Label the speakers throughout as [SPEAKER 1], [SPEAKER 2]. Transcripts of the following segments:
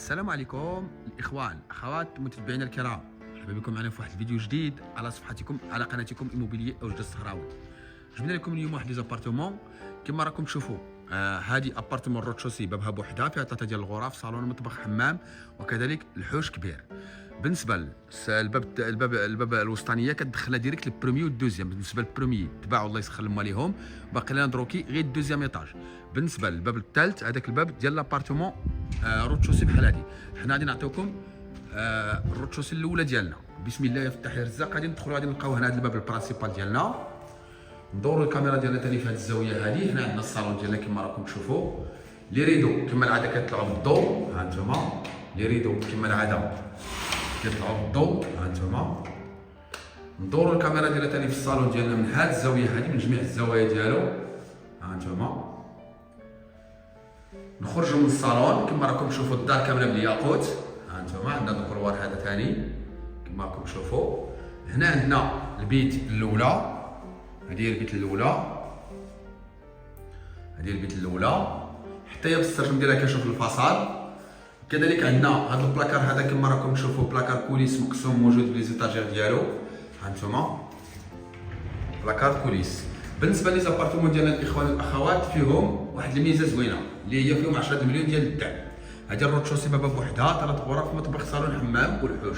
[SPEAKER 1] السلام عليكم الاخوان اخوات متابعينا الكرام، مرحبا بكم معنا في واحد الفيديو جديد على صفحتكم على قناتكم ايموبيليه اوجد الصهراوي. جبنا لكم اليوم واحد ليزابارتمون كما راكم تشوفوا. هذه ابارتمون روتشوسي بابها بوحدها، فيها 3 ديال الغرف، صالون، مطبخ، حمام، وكذلك الحوش كبير. بالنسبه الباب الوسطانيه كتدخلها ديريكت للبروميي والدوزيام. بالنسبه للبروميي تباعوا الله يسخر لهم عليهم، باقي لنا دروكي غير الدوزيام ايطاج. بالنسبه للباب الثالث هذاك الباب ديال لابارتمون روتشوسي بحال هذه. حنا غادي نعطيوكم الروتشوسي الاولى ديالنا. بسم الله يفتح يرزق. غادي ندخلوا غادي نلقاو هنا هذا الباب البرانسيبال ديالنا. ندوروا الكاميرا ديالنا ثاني في هذه الزاويه هذه. هنا عندنا الصالون ديالنا كما راكم تشوفوا. لي ريدو كما العاده كيطلعوا بالضوء، ها انتما لي ريدو كما العاده كيطلعوا بالضوء، ها انتما. ندوروا الكاميرا ديالنا ثاني في الصالون ديالنا من هذه الزاويه هذه، من جميع الزوايا ديالو، ها انتما. نخرجوا من الصالون كما راكم تشوفوا الدار كامله بالياقوت، ها انتما. عندنا الكروار هذا ثاني كما راكم تشوفوا. هنا عندنا البيت الاولى، هذه هي البيت الاولى، هذه البيت الاولى حتى هي بالسرجم ديالها كنشوف الفصاد. كذلك عندنا هذا البلاكار هذا كما راكم تشوفوا، بلاكار كوليس مقسوم موجود في لي زيتاجير ديالو، ها انتما بلاكار كوليس. بالنسبه لي زابارتمون ديالنا الاخوان والاخوات فيهم واحد الميزه زوينه اللي هي فيهم 10 مليون ديال الدعم. هذه الروتشوسي بابها بوحدها، 3 غرف، مطبخ، صالون، حمام والحوش.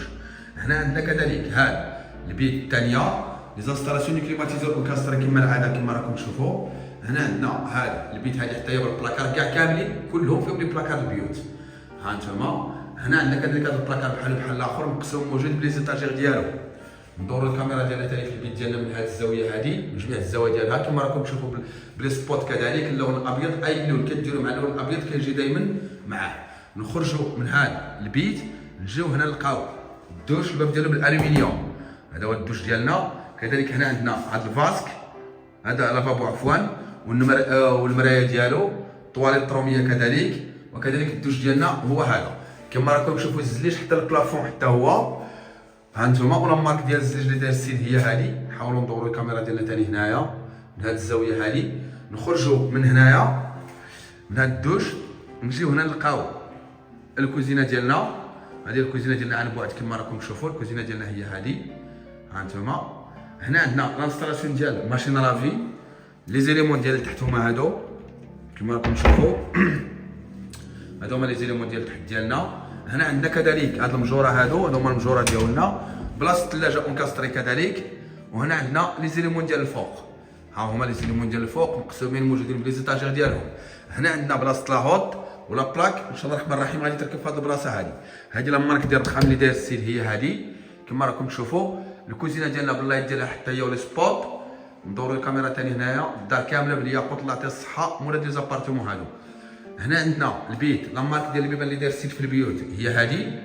[SPEAKER 1] هنا عندنا كذلك هذا البيت الثانيه، لي زانستالاسيون كليماتيزور اونكاستري كما العاده كما راكم تشوفوا. هنا عندنا هذا البيت هذه حتى هي بالبلاكار كاع كاملين، كلهم فيهم لي بلاكار البيوت، ها انتما. هنا عندنا كذلك هذا البلاكار بحال الاخر مقسوم موجود بلي زيتاجير ديالو. ندوروا الكاميرا ديالنا ثاني في البيت ديالنا من هذه الزاويه هذه، من جميع الزوايا ديالها كما راكم تشوفوا بلي سبوت. كذلك اللون الابيض، اي لون كديروا مع اللون الابيض كيجي دائما معاه. نخرجوا من هذا البيت نجيو هنا نلقاو الدوش، الباب ديالو بالالومنيوم، هذا هو الدوش ديالنا. كذلك هنا عندنا هذا الفاسك، هذا لافابو عفوا، والمرايه ديالو، طواليت طروميه كذلك. وكذلك الدوش ديالنا هو هذا كما راكم تشوفوا. الزليج حتى البلافون حتى هو، ها انتما. ولا مارك ديال الزليج اللي داير السيد هي هذه. نحاولوا ندوروا الكاميرا ديالنا ثاني هنايا من هذه الزاويه هذه. نخرجوا من هنايا من هذا الدوش نجيو هنا نلقاو الكوزينه ديالنا. هذه الكوزينه ديالنا عن بعد كما راكم تشوفوا. الكوزينه ديالنا هي هذه، ها انتما. هنا عندنا لانستالاسيون ديال ماشين لافي، لي زيليمون ديال تحت هما هادو كما راكم تشوفوا. هادو هما لي زيليمون ديال تحت ديالنا. هنا عندنا كذلك هاد المجوره، هادو هما المجوره ديالنا، بلاصه الثلاجه اونكاستري كذلك. وهنا عندنا لي زيليمون ديال الفوق، ها هما لي زيليمون ديال الفوق مقسومين موجودين بلي زيتاجير ديالهم. هنا عندنا بلاصه لاهوت ولا بلاك، ان شاء الله الرحمن الرحيم غادي تركب في هاد البلاصه هادي. هادي لا مارك ديال الرخام اللي داير السيد هي هادي كما راكم تشوفوا. الكوزينه ديالنا باللايت ديالها حتى هي ولي سبوت. ندوروا الكاميرا ثاني هنايا، الدار كامله بالياقوت، الله يعطيه الصحه، مورا دي زابارتمون هادو. هنا عندنا البيت، لا مارك ديال البيبان اللي داير السيد في البيوت هي هذه.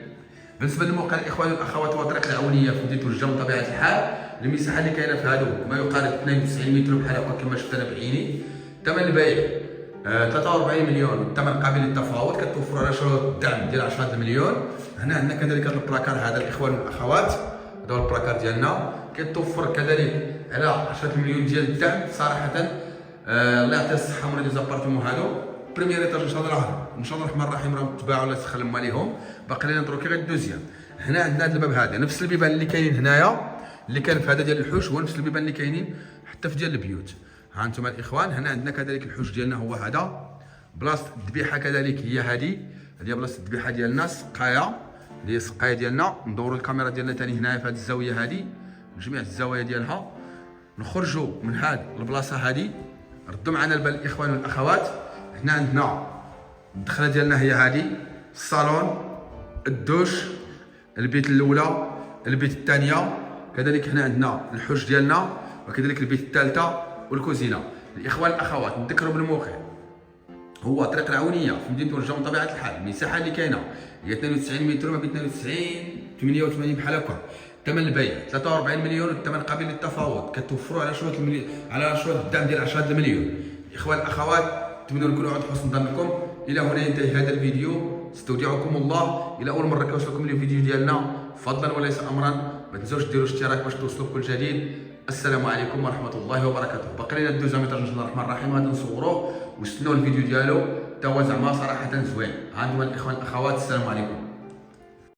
[SPEAKER 1] بالنسبه للموقع الاخوان والاخوات والطريق العونيه في مدينه الجم بطبيعه الحال، المساحه اللي كاينه في هادو ما يقارب 92 متر بحال هكا كما شفت انا بعيني. ثمن البيع 43 مليون، والثمن قابل للتفاوض. كتوفر على شروط الدعم ديال 10 مليون. هنا عندنا كذلك هذا البلاكار هذا الاخوان والاخوات، هذا هو البلاكار ديالنا كيتوفر كذلك على 10 مليون ديال الدعم. صراحه الله يعطي الصحه من هاد زابارتمون هادو بريمير ايطاج ان شاء الله. ان شاء الله الرحمن الرحيم راهم تباعوا الله يسخر لهم عليهم. باقي لنا دروك غير الدوزيام. هنا عندنا هذا الباب هذا، نفس البيبان اللي كاينين هنايا اللي كان في هذا ديال الحوش، هو نفس البيبان اللي كاينين حتى في ديال البيوت، ها انتم الاخوان. هنا عندنا كذلك الحوش ديالنا هو هذا. بلاصه الذبيحه كذلك هي هذه هي بلاصه الذبيحه ديالنا، السقايه اللي هي السقايه ديالنا. ندوروا الكاميرا ديالنا ثاني هنايا في هذه الزاويه هذه، من جميع الزوايا ديالها. نخرجوا من هذه البلاصه هذه، ردوا معنا البال الاخوان والاخوات. هنا عندنا الدخله ديالنا هي هذه، الصالون، الدوش، البيت الاولى، البيت الثانيه. كذلك هنا عندنا الحوش ديالنا، وكذلك البيت الثالثه والكوزينه. الاخوان الاخوات نذكروا بالموقع، هو طريق العونيه في مدينه الجم بطبيعه الحال. المساحه اللي كاينه هي 92 متر، ما بين 92 88 بحال هكا. ثمن البيع 43 مليون، والثمن قابل للتفاوض. كتوفروا على شروط على شروط الدعم ديال 10 مليون. الاخوان الاخوات نتمنى نكونوا عند حسن ظنكم. الى هنا ينتهي هذا الفيديو، استودعكم الله. الى اول مره كيوصلكم الفيديو ديالنا فضلا وليس امرا، ما تنساوش ديروا اشتراك باش توصلوا كل جديد. السلام عليكم ورحمه الله وبركاته. باقي لنا الدوزيام ايطاج ان شاء الله الرحمن الرحيم غادي نصوروه واستنوا الفيديو ديالو. تا هو زعما صراحه زوين. ها انتم الاخوان الاخوات، السلام عليكم.